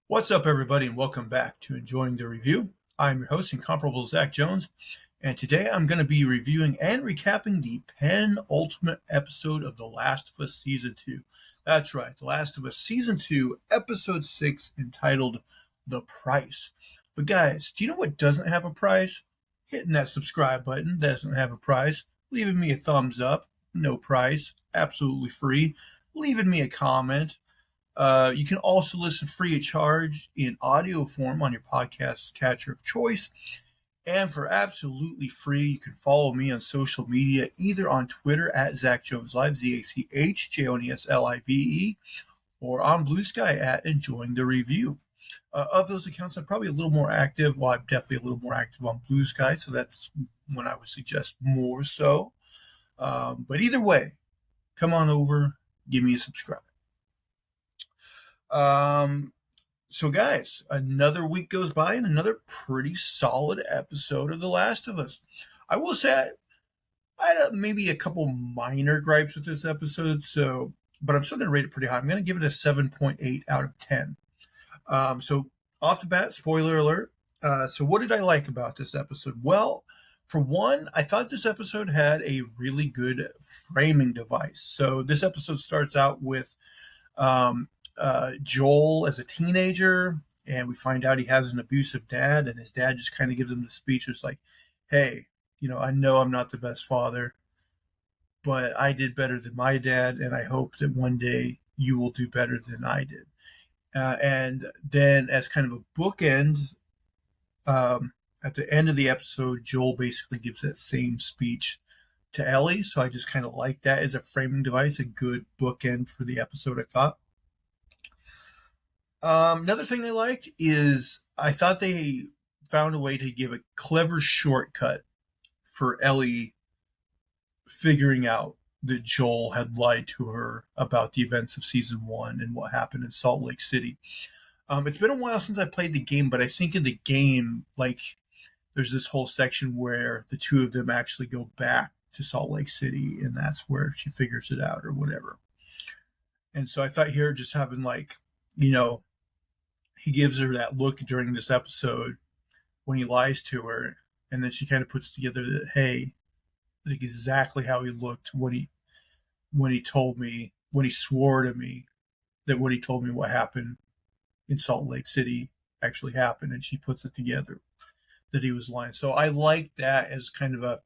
What's up, everybody, and welcome back to Enjoying the Review. I'm your host, Incomparable Zach Jones, and today I'm going to be reviewing and recapping the penultimate episode of The Last of Us Season 2. That's right, The Last of Us Season 2, Episode 6, entitled The Price. But guys, do you know what doesn't have a price? Hitting that subscribe button doesn't have a price. Leaving me a thumbs up, no price, absolutely free. Leaving me a comment. You can also listen free of charge in audio form on your podcast catcher of choice. And for absolutely free, you can follow me on social media, either on Twitter at Zach Jones Live, ZachJonesLive, or on Blue Sky at Enjoying the Review. Of those accounts, I'm probably a little more active. Well, I'm definitely a little more active on Blue Sky, so that's when I would suggest more so. But either way, come on over, give me a subscribe. So guys, another week goes by and another pretty solid episode of The Last of Us. I will say I had maybe a couple minor gripes with this episode, but I'm still going to rate it pretty high. I'm going to give it a 7.8 out of 10. So off the bat, spoiler alert. So what did I like about this episode? Well, for one, I thought this episode had a really good framing device. So this episode starts out with Joel as a teenager, and we find out he has an abusive dad, and his dad just kind of gives him the speech. It's like, hey, I know I'm not the best father, but I did better than my dad, and I hope that one day you will do better than I did. And then as kind of a bookend, at the end of the episode, Joel basically gives that same speech to Ellie. So I just kind of like that as a framing device, a good bookend for the episode, I thought. Another thing I liked is I thought they found a way to give a clever shortcut for Ellie figuring out that Joel had lied to her about the events of season 1 and what happened in Salt Lake City. It's been a while since I played the game, but I think in the game, there's this whole section where the two of them actually go back to Salt Lake City, and that's where she figures it out or whatever. And so I thought here just having he gives her that look during this episode when he lies to her, and then she kind of puts together that, hey, like exactly how he looked when he told me, when he swore to me that what he told me what happened in Salt Lake City actually happened, and she puts it together that he was lying. So I like that as kind of a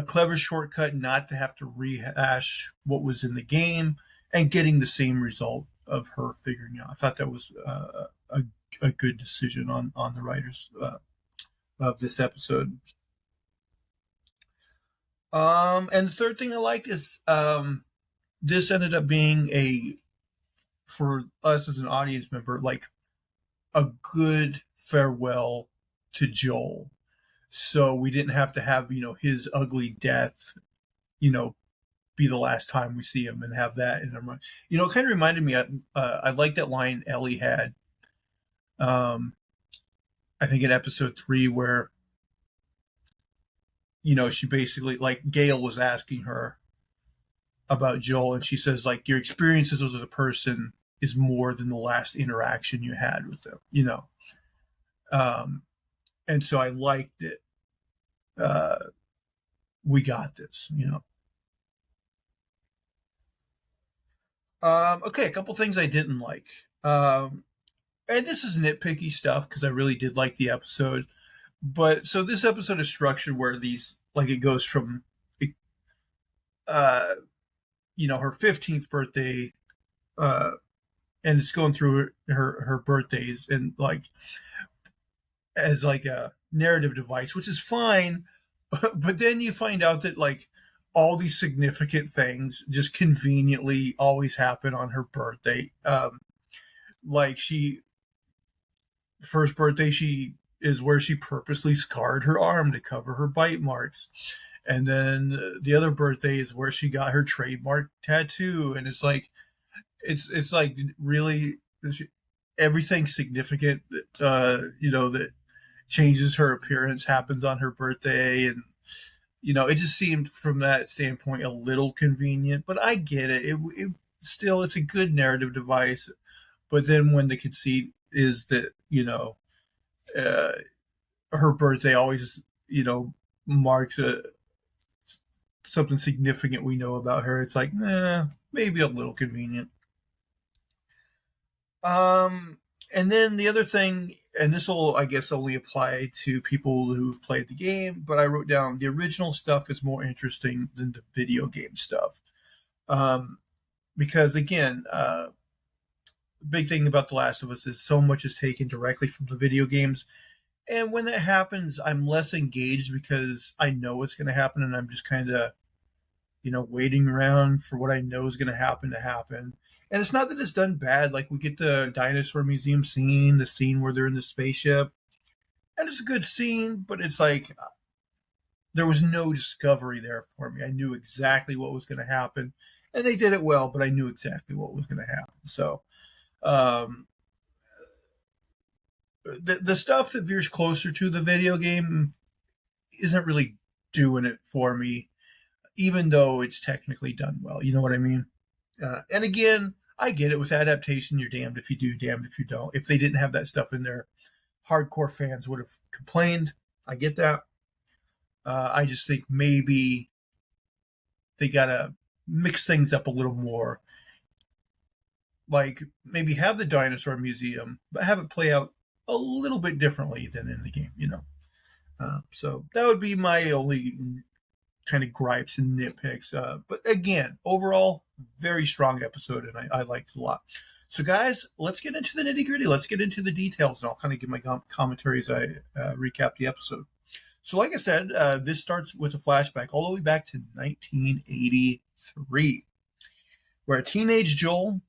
clever shortcut, not to have to rehash what was in the game and getting the same result of her figuring out. I thought that was a good decision on the writers of this episode. And the third thing I liked is this ended up being for us as an audience member, like a good farewell to Joel. So we didn't have to have, his ugly death, be the last time we see him and have that in our mind. It kind of reminded me, I like that line Ellie had, I think in episode 3, where, she basically, Gail was asking her about Joel, and she says, your experiences with a person is more than the last interaction you had with them, and so I liked it. We got this, Okay, a couple things I didn't like. And this is nitpicky stuff because I really did like the episode. But so this episode is structured where it goes from, her 15th birthday, and it's going through her birthdays and as a narrative device, which is fine. But then you find out that all these significant things just conveniently always happen on her birthday. First birthday, she is where she purposely scarred her arm to cover her bite marks. And then the other birthday is where she got her trademark tattoo. And it's really everything significant, that changes her appearance happens on her birthday. And, it just seemed from that standpoint a little convenient, but I get it. It's a good narrative device. But then when the conceit is that, uh, her birthday always, marks something significant we know about her, it's like, maybe a little convenient. And then the other thing, and this will, I guess, only apply to people who've played the game, but I wrote down the original stuff is more interesting than the video game stuff. Um, because again, the big thing about The Last of Us is so much is taken directly from the video games. And when that happens, I'm less engaged because I know what's going to happen and I'm just kind of, waiting around for what I know is going to happen. And it's not that it's done bad. Like, we get the dinosaur museum scene, the scene where they're in the spaceship, and it's a good scene, but it's like there was no discovery there for me. I knew exactly what was going to happen, and they did it well, but I knew exactly what was going to happen. So, um, the stuff that veers closer to the video game isn't really doing it for me, even though it's technically done well. You know what I mean? And again, I get it with adaptation. You're damned if you do, damned if you don't. If they didn't have that stuff in there, hardcore fans would have complained. I get that. I just think maybe they gotta mix things up a little more. Like, maybe have the dinosaur museum, but have it play out a little bit differently than in the game. So that would be my only kind of gripes and nitpicks. But again, overall, very strong episode, and I liked it a lot. So, guys, let's get into the nitty gritty. Let's get into the details, and I'll kind of give my commentary as I recap the episode. So, like I said, this starts with a flashback all the way back to 1983, where a teenage Joel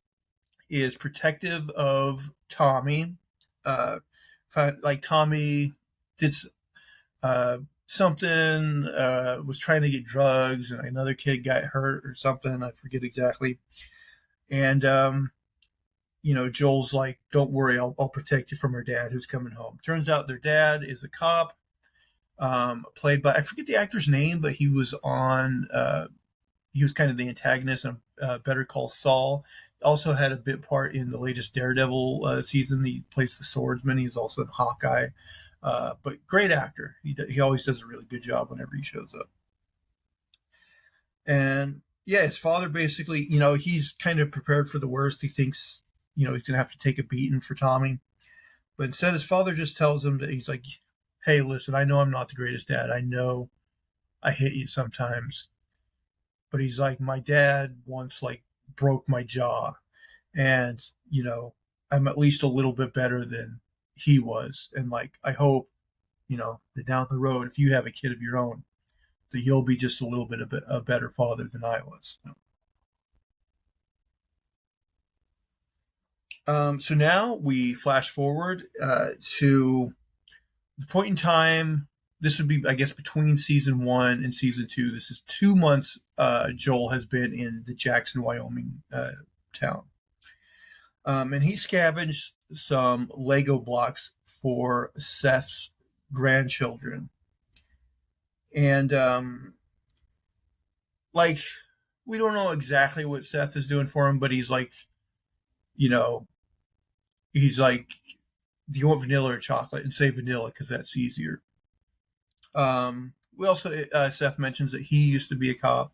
is protective of Tommy. Like, Tommy did something, was trying to get drugs, and another kid got hurt or something. I forget exactly. And, Joel's like, don't worry, I'll protect you from her dad who's coming home. Turns out their dad is a cop, played by, I forget the actor's name, but he was he was kind of the antagonist in Better Call Saul. Also had a bit part in the latest Daredevil season. He plays the swordsman. He's also in Hawkeye. But great actor. He always does a really good job whenever he shows up. And yeah, his father basically, he's kind of prepared for the worst. He thinks, he's going to have to take a beating for Tommy. But instead, his father just tells him that he's like, hey, listen, I know I'm not the greatest dad. I know I hit you sometimes. But he's like, my dad once broke my jaw. And, I'm at least a little bit better than he was. And I hope, that down the road, if you have a kid of your own, that you'll be just a little bit of a better father than I was. So now we flash forward to the point in time. This would be, I guess, between season 1 and season 2. This is 2 months Joel has been in the Jackson, Wyoming town. And he scavenged some Lego blocks for Seth's grandchildren. And, we don't know exactly what Seth is doing for him, but he's like, he's like, do you want vanilla or chocolate? And say vanilla because that's easier. We also, Seth mentions that he used to be a cop.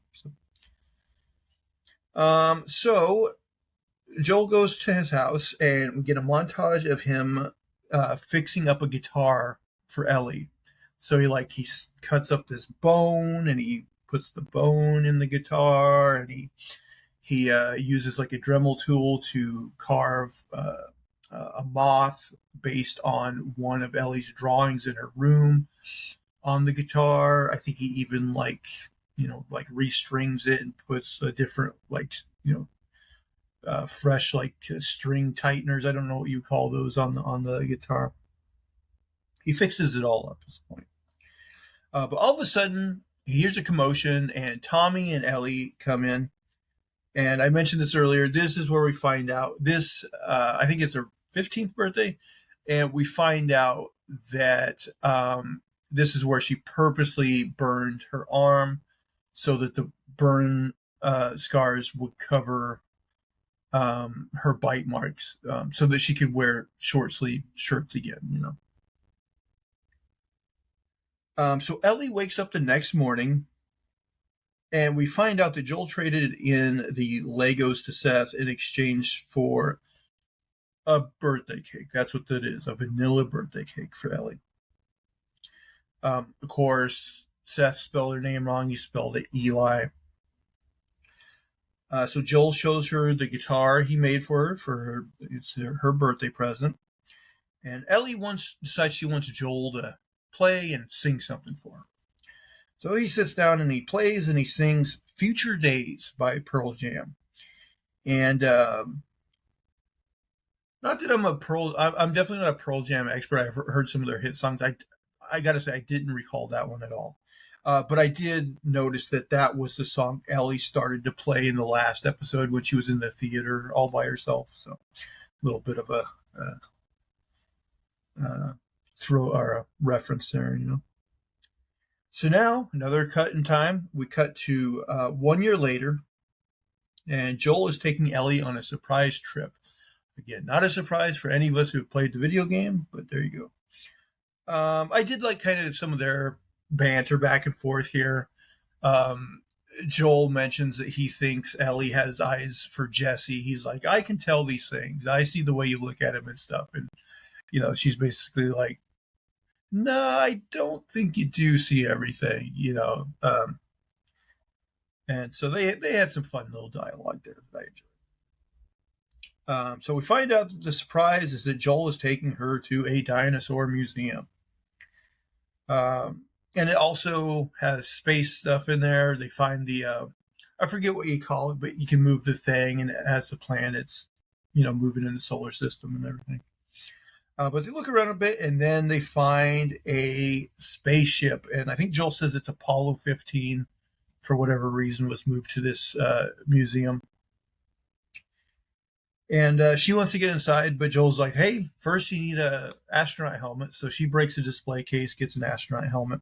So Joel goes to his house, and we get a montage of him fixing up a guitar for Ellie. So he cuts up this bone, and he puts the bone in the guitar, and he uses a Dremel tool to carve a moth based on one of Ellie's drawings in her room on the guitar. I think he even restrings it and puts a different fresh string tighteners. I don't know what you call those on the guitar. He fixes it all up at this point. But all of a sudden, he hears a commotion, and Tommy and Ellie come in. And I mentioned this earlier. This is where we find out this. I think it's their 15th birthday, and we find out that this is where she purposely burned her arm so that the burn scars would cover her bite marks, so that she could wear short sleeve shirts again. So Ellie wakes up the next morning, and we find out that Joel traded in the Legos to Seth in exchange for a birthday cake. That's what that is, a vanilla birthday cake for Ellie. Of course, Seth spelled her name wrong. He spelled it Eli. So Joel shows her the guitar he made for her. It's her birthday present. And Ellie decides she wants Joel to play and sing something for her. So he sits down and he plays and he sings Future Days by Pearl Jam. And not that I'm definitely not a Pearl Jam expert. I've heard some of their hit songs. I got to say, I didn't recall that one at all. But I did notice that was the song Ellie started to play in the last episode when she was in the theater all by herself. So a little bit of a throw or a reference there, So now another cut in time. We cut to 1 year later, and Joel is taking Ellie on a surprise trip. Again, not a surprise for any of us who've played the video game, but there you go. I did like kind of some of their banter back and forth here. Joel mentions that he thinks Ellie has eyes for Jesse. He's like, I can tell these things. I see the way you look at him and stuff. And, she's basically like, no, I don't think you do see everything, and so they had some fun little dialogue there that I enjoyed. So we find out that the surprise is that Joel is taking her to a dinosaur museum. And it also has space stuff in there. They find I forget what you call it, but you can move the thing and it has the planets, moving in the solar system and everything. But they look around a bit and then they find a spaceship. And I think Joel says it's Apollo 15 for whatever reason was moved to this museum. And she wants to get inside, but Joel's like, hey, first you need an astronaut helmet. So she breaks a display case, gets an astronaut helmet.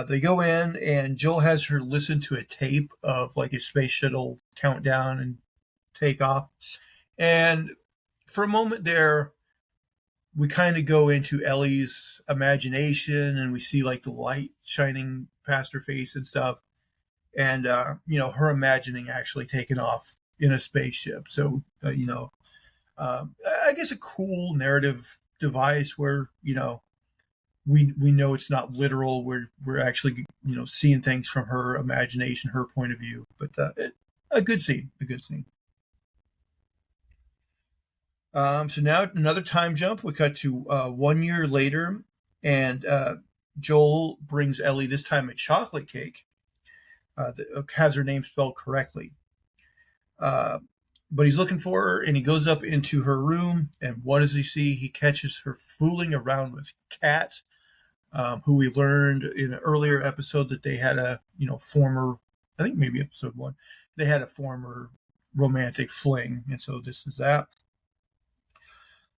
They go in, and Joel has her listen to a tape of like a space shuttle countdown and take off. And for a moment there, we kind of go into Ellie's imagination, and we see like the light shining past her face and stuff. And, her imagining actually taking off in a spaceship. So, I guess a cool narrative device where, we know it's not literal. We're actually, seeing things from her imagination, her point of view. But a good scene. So now another time jump. We cut to 1 year later, and Joel brings Ellie this time a chocolate cake that has her name spelled correctly. But he's looking for her, and he goes up into her room, and what does he see? He catches her fooling around with Kat, who we learned in an earlier episode that they had a, former, I think maybe episode 1, they had a former romantic fling, and so this is that.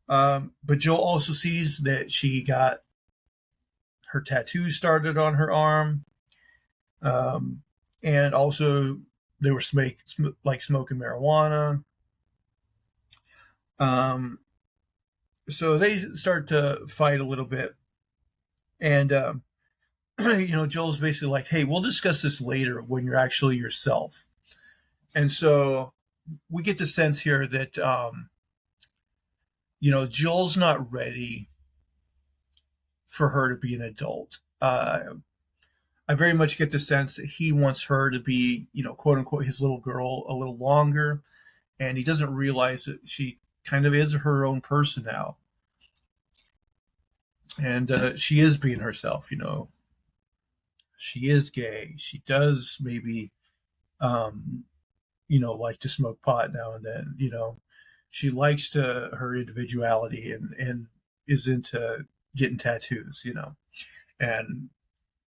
But Joel also sees that she got her tattoo started on her arm, and also they were smoking marijuana. So they start to fight a little bit. And, Joel's basically like, hey, we'll discuss this later when you're actually yourself. And so we get the sense here that, Joel's not ready for her to be an adult. I very much get the sense that he wants her to be, quote unquote, his little girl a little longer. And he doesn't realize that she kind of is her own person now. And she is being herself, She is gay. She does maybe, like to smoke pot now and then, She likes her individuality and is into getting tattoos, And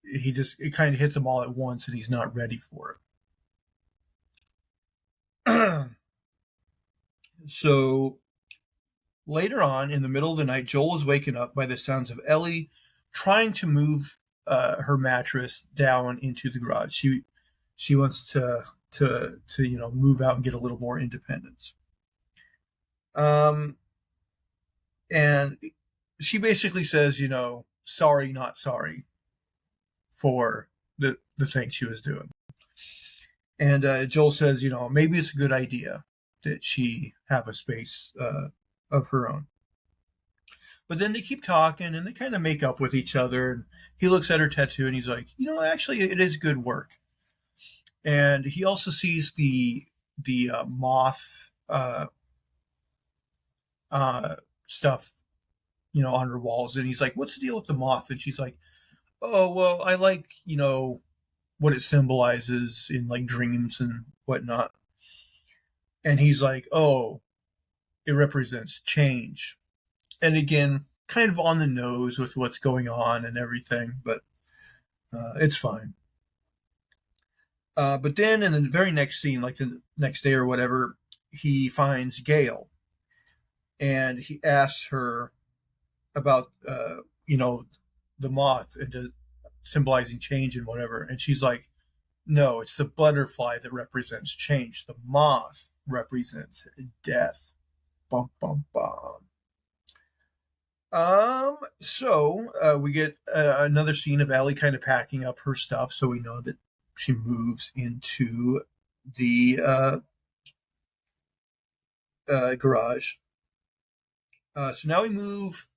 it kind of hits him all at once and he's not ready for it. So later on in the middle of the night, Joel is waken up by the sounds of Ellie trying to move her mattress down into the garage. She wants to to move out and get a little more independence. Um, and she basically says, sorry, not sorry for the thing she was doing. And Joel says, maybe it's a good idea that she have a space of her own. But then they keep talking and they kind of make up with each other. And he looks at her tattoo and he's like, actually, it is good work. And he also sees the moth stuff, on her walls. And he's like, what's the deal with the moth? And she's like, oh, well, I like, what it symbolizes in like dreams and whatnot. And he's like, oh, it represents change. And again, kind of on the nose with what's going on and everything, but it's fine. But then in the very next scene, like the next day or whatever, he finds Gail and he asks her about, the moth and symbolizing change and whatever. And she's like, no, it's the butterfly that represents change. The moth represents death. Bum, bum, bum. So we get another scene of Ellie kind of packing up her stuff, so we know that she moves into the garage. So now we move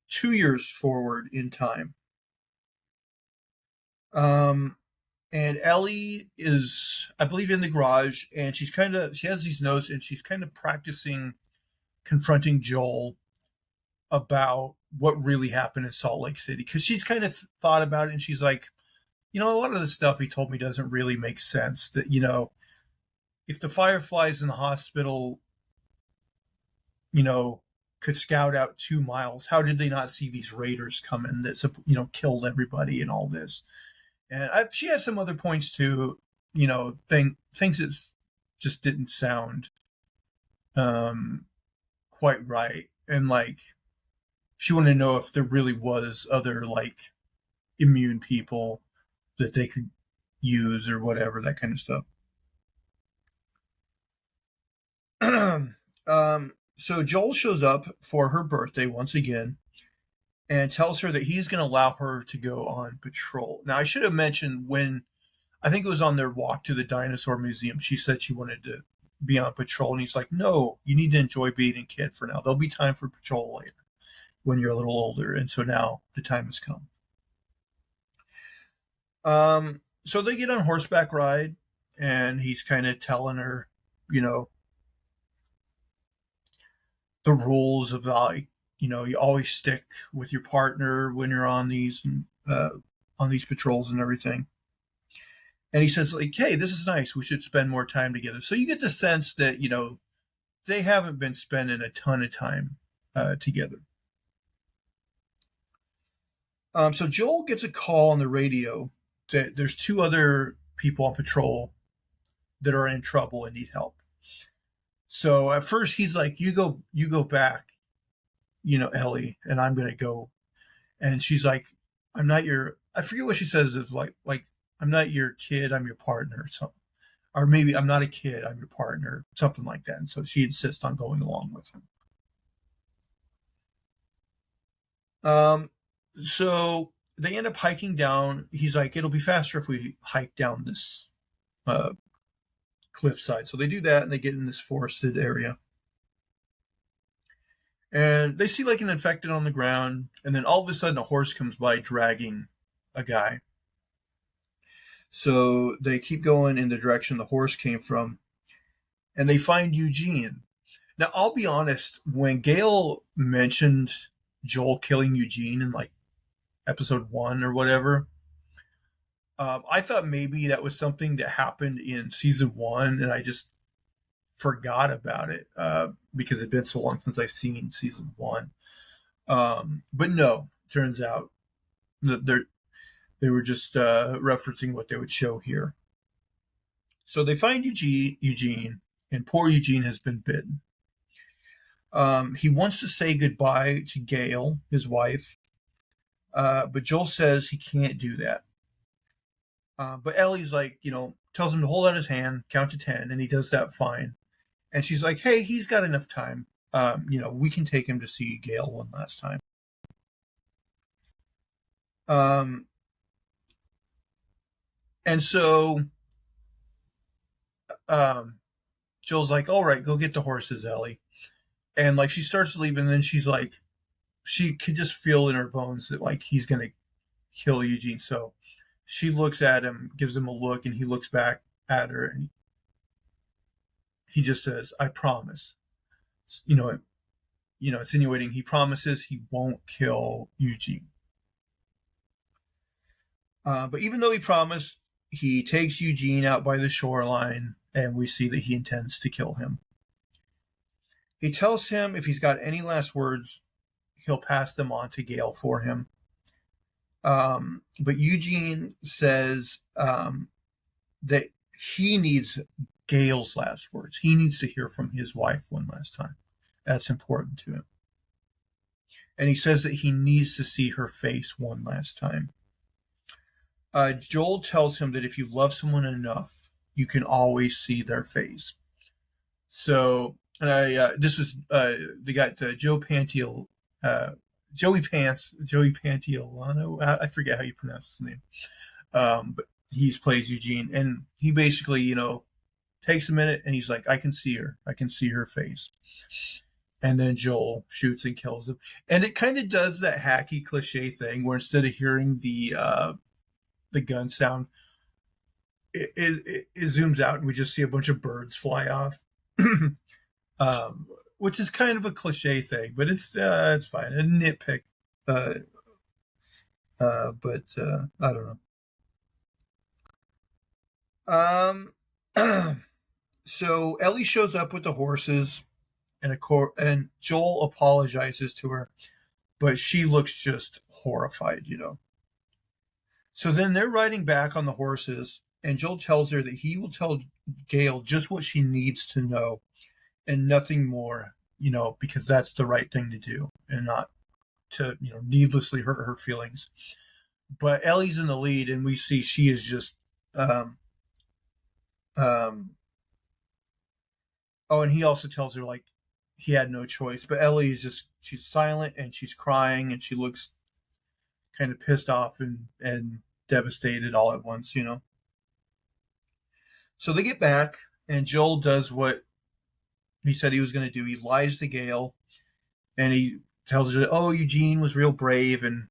2 years forward in time. And Ellie is, I believe, in the garage, and she has these notes, and she's kind of practicing confronting Joel about what really happened in Salt Lake City, because she's kind of thought about it, and she's like, a lot of the stuff he told me doesn't really make sense. That, if the Fireflies in the hospital, could scout out 2 miles, how did they not see these raiders coming that, killed everybody and all this? And she has some other points too, things that just didn't sound quite right. And like, she wanted to know if there really was other like immune people that they could use or whatever, that kind of stuff. So Joel shows up for her birthday once again and tells her that he's going to allow her to go on patrol. Now, I should have mentioned, when I think it was on their walk to the dinosaur museum, she said she wanted to be on patrol. And he's like, no, you need to enjoy being a kid for now. There'll be time for patrol later when you're a little older. And so now the time has come. So they get on horseback ride, and he's kind of telling her, the rules of like, you always stick with your partner when you're on these patrols and everything. And he says, like, hey, this is nice. We should spend more time together. So you get the sense that, they haven't been spending a ton of time together. So Joel gets a call on the radio that there's 2 other people on patrol that are in trouble and need help. So at first he's like, you go back, Ellie, and I'm going to go. And she's like, I forget what she says, is like, I'm not your kid, I'm your partner. So, or maybe I'm not a kid, I'm your partner, something like that. And so she insists on going along with him. So they end up hiking down. He's like, it'll be faster if we hike down this cliffside. So they do that, and they get in this forested area. And they see like an infected on the ground, and then all of a sudden a horse comes by dragging a guy. So they keep going in the direction the horse came from, and they find Eugene. Now, I'll be honest, when Gail mentioned Joel killing Eugene in like episode 1 or whatever, I thought maybe that was something that happened in season 1, and I just forgot about it because it'd been so long since I've seen season 1. But no, turns out that they were just referencing what they would show here. So they find Eugene, and poor Eugene has been bitten. He wants to say goodbye to Gail, his wife, but Joel says he can't do that. But Ellie's like, tells him to hold out his hand, count to 10, and he does that fine. And she's like, hey, he's got enough time. We can take him to see Gail one last time. And so Jill's like, all right, go get the horses, Ellie. And like she starts to leave, and then she's like, she could just feel in her bones that like he's gonna kill Eugene. So she looks at him, gives him a look, and he looks back at her, and he just says, I promise. Insinuating he promises he won't kill Eugene. But even though he promised, he takes Eugene out by the shoreline, and we see that he intends to kill him. He tells him if he's got any last words, he'll pass them on to Gail for him. But Eugene says that he needs Gail's last words. He needs to hear from his wife one last time. That's important to him. And he says that he needs to see her face one last time. Joel tells him that if you love someone enough, you can always see their face. So this was they got Joey Pantoliano. I forget how you pronounce his name, but he plays Eugene, and he basically takes a minute and he's like, I can see her face. And then Joel shoots and kills him. And it kind of does that hacky cliche thing where instead of hearing the gun sound, it zooms out and we just see a bunch of birds fly off, which is kind of a cliche thing, but it's fine. A nitpick, but I don't know. So Ellie shows up with the horses. And Joel apologizes to her, but she looks just horrified, So then they're riding back on the horses, and Joel tells her that he will tell Gail just what she needs to know and nothing more, because that's the right thing to do and not to, needlessly hurt her feelings. But Ellie's in the lead, and we see she is just and he also tells her like he had no choice, but Ellie is she's silent and she's crying and she looks kind of pissed off and devastated all at once, So they get back and Joel does what he said he was going to do. He lies to Gail and he tells her, oh, Eugene was real brave and,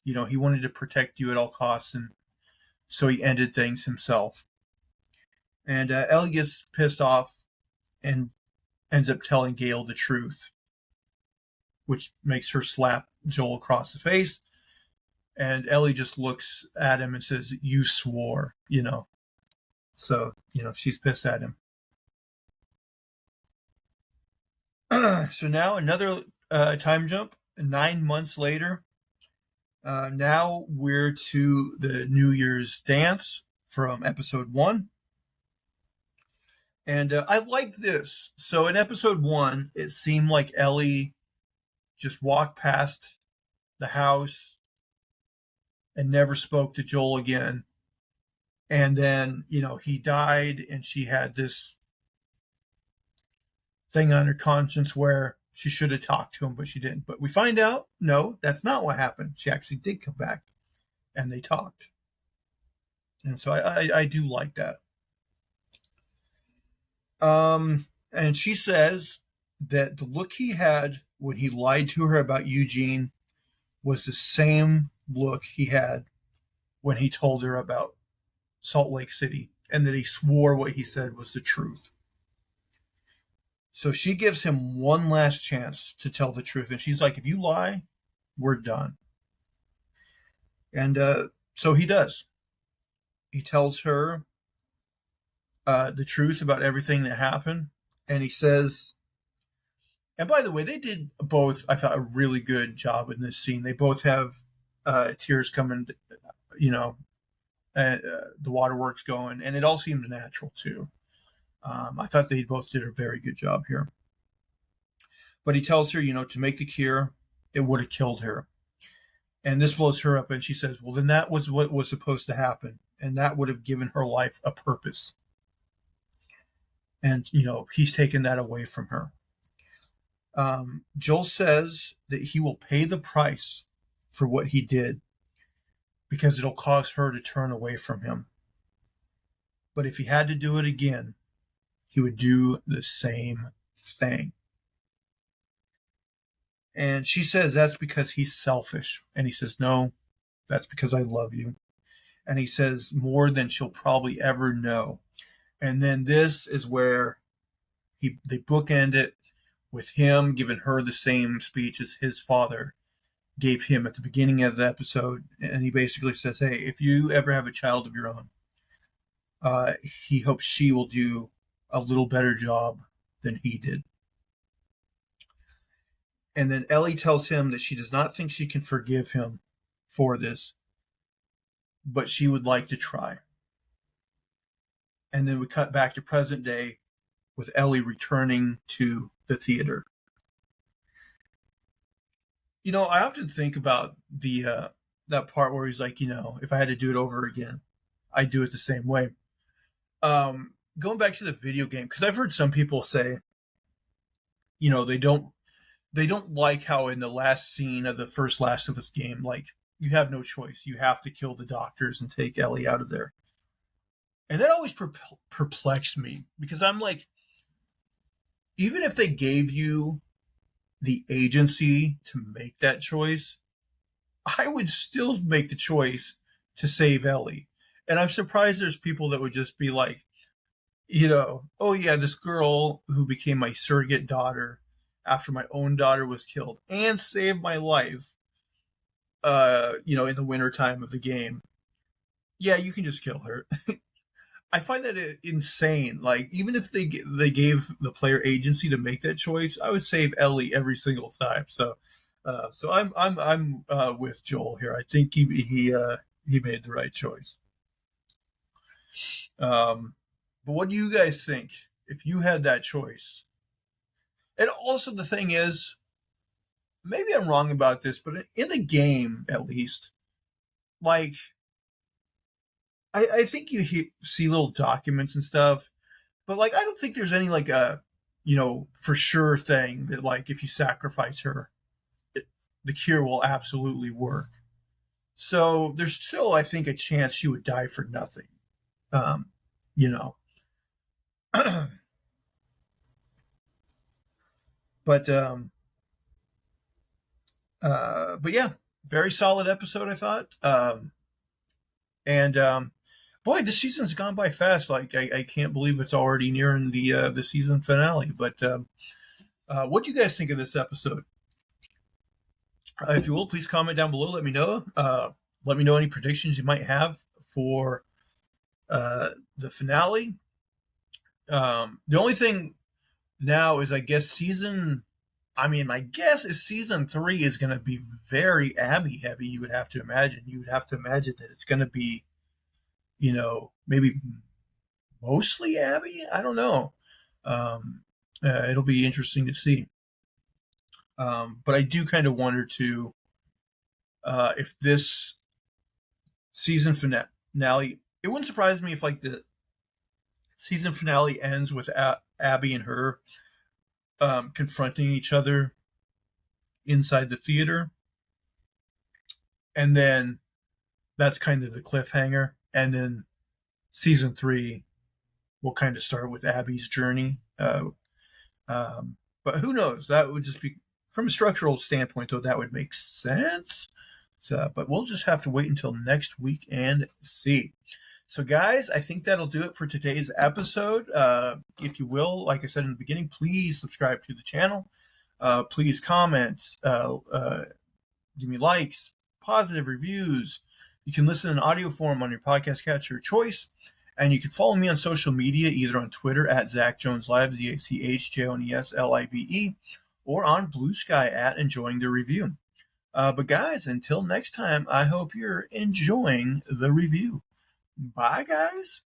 he wanted to protect you at all costs. And so he ended things himself. And Ellie gets pissed off and ends up telling Gail the truth, which makes her slap Joel across the face. And Ellie just looks at him and says, you swore, So, she's pissed at him. So now another time jump, 9 months later. Now we're to the New Year's dance from episode 1. And I liked this. So in episode 1, it seemed like Ellie just walked past the house and never spoke to Joel again. And then, he died and she had this thing on her conscience where she should have talked to him, but she didn't. But we find out, no, that's not what happened. She actually did come back and they talked. And so I do like that. And she says that the look he had when he lied to her about Eugene was the same look he had when he told her about Salt Lake City, and that he swore what he said was the truth. So she gives him one last chance to tell the truth. And she's like, if you lie, we're done. And so he does. He tells her the truth about everything that happened. And he says, and by the way, they did both, I thought, a really good job in this scene. They both have tears coming, and the waterworks going, and it all seemed natural too. I thought they both did a very good job here. But he tells her, to make the cure, it would have killed her. And this blows her up, and she says, well, then that was what was supposed to happen. and that would have given her life a purpose. And, he's taken that away from her. Joel says that he will pay the price for what he did because it'll cause her to turn away from him. But if he had to do it again, he would do the same thing. And she says that's because he's selfish. And he says, no, that's because I love you. And he says more than she'll probably ever know. And then this is where they bookend it with him giving her the same speech as his father gave him at the beginning of the episode. And he basically says, hey, if you ever have a child of your own, he hopes she will do a little better job than he did. And then Ellie tells him that she does not think she can forgive him for this, but she would like to try. And then we cut back to present day with Ellie returning to the theater. I often think about that part where he's like, if I had to do it over again, I'd do it the same way. Going back to the video game, because I've heard some people say, they don't like how in the last scene of the first Last of Us game, like, you have no choice. You have to kill the doctors and take Ellie out of there. And that always perplexed me, because I'm like, even if they gave you the agency to make that choice, I would still make the choice to save Ellie. And I'm surprised there's people that would just be like, oh yeah, this girl who became my surrogate daughter after my own daughter was killed and saved my life, in the wintertime of the game. Yeah, you can just kill her. I find that insane. Like, even if they gave the player agency to make that choice, I would save Ellie every single time. So I'm with Joel here. I think he made the right choice. But what do you guys think if you had that choice? And also the thing is, maybe I'm wrong about this, but in the game, at least, like, I think you see little documents and stuff, but like, I don't think there's any like a, for sure thing that like, if you sacrifice her, the cure will absolutely work. So there's still, I think, a chance she would die for nothing. But yeah, very solid episode, I thought. Boy, this season's gone by fast. Like, I can't believe it's already nearing the season finale. But what do you guys think of this episode? If you will, please comment down below. Let me know. Let me know any predictions you might have for the finale. The only thing now is, I guess, my guess is season 3 is going to be very Abby heavy. You would have to imagine. That it's going to be, maybe mostly Abby. I don't know. It'll be interesting to see. But I do kind of wonder too, if this season finale, it wouldn't surprise me if like the season finale ends with Abby and her confronting each other inside the theater, and then that's kind of the cliffhanger, and then season 3 will kind of start with Abby's journey. But who knows? That would just be, from a structural standpoint, though, that would make sense. So, but we'll just have to wait until next week and see. So, guys, I think that'll do it for today's episode. If you will, like I said in the beginning, please subscribe to the channel. Please comment, give me likes, positive reviews. You can listen in audio form on your podcast catcher of choice. And you can follow me on social media, either on Twitter at Zach Jones Live, ZachJonesLive, or on Blue Sky at Enjoying the Review. But guys, until next time, I hope you're enjoying the review. Bye, guys.